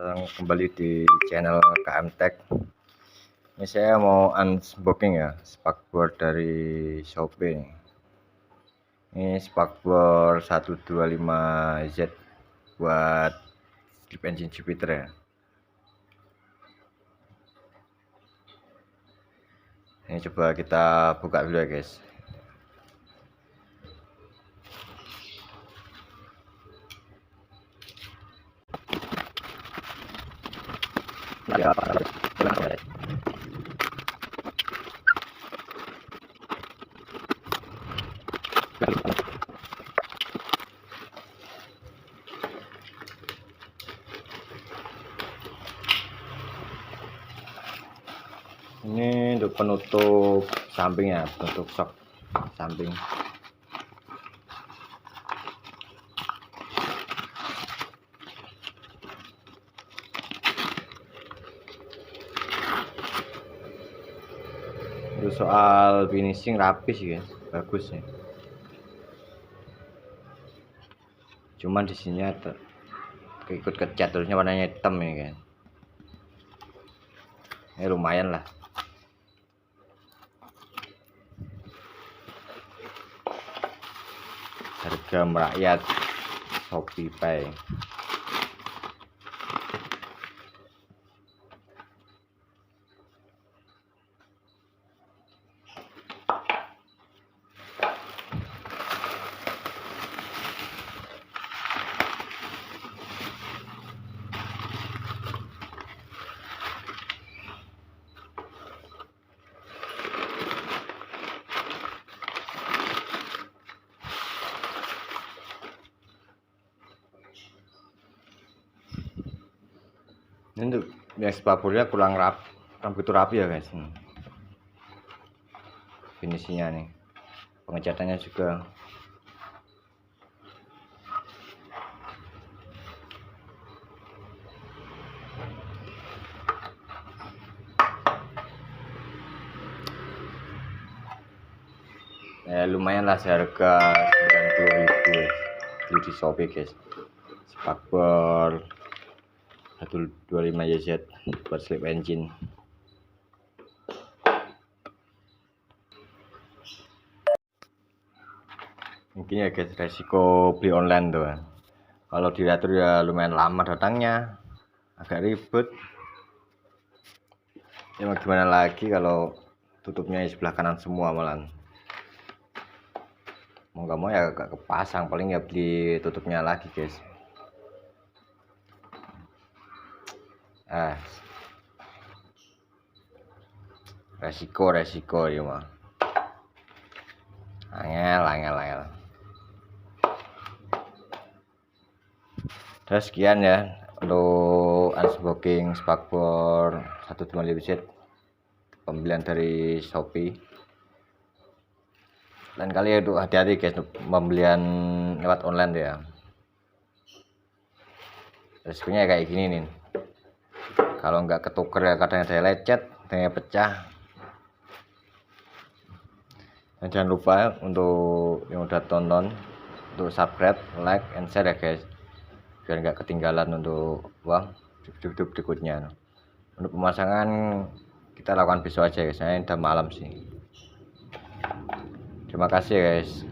Datang kembali di channel KM Tech. Ini saya mau unboxing ya spakbor dari Shopee. Ini spakbor 125Z buat slip engine Jupiter ya. Ini coba kita buka dulu ya guys. Ya, ini untuk penutup sampingnya, penutup sok samping. Itu soal finishing rapi sih guys, bagus ya. Cuman di sini ada ikut kecat, terusnya warnanya hitam ya kan. Ini lumayan lah. Harga merakyat Shopee Pay. Ini untuk yang spakbornya kurang begitu rapi ya guys. Finishingnya nih, pengecatannya juga lumayan lah, seharga 90.000 di Shopee guys. Spakbor 125YZ buat slip engine. Mungkin ya guys, resiko beli online tuh. Kalau diatur ya lumayan lama datangnya, agak ribet. Ya mau gimana lagi kalau tutupnya di sebelah kanan semua malah. Mau nggak mau ya agak kepasang, paling ya beli tutupnya lagi guys. Resiko ya mah. Angel. Terus sekian ya untuk unboxing spakbor 125Z pembelian dari Shopee. Dan kali itu hati-hati guys pembelian lewat online ya. Resikonya kayak gini nih. Kalau nggak ketuker ya kadang ada lecet, ada pecah. Dan jangan lupa untuk yang udah tonton untuk subscribe, like, and share ya guys, biar nggak ketinggalan untuk video berikutnya. Untuk pemasangan kita lakukan besok aja guys, saya udah malam sih. Terima kasih guys.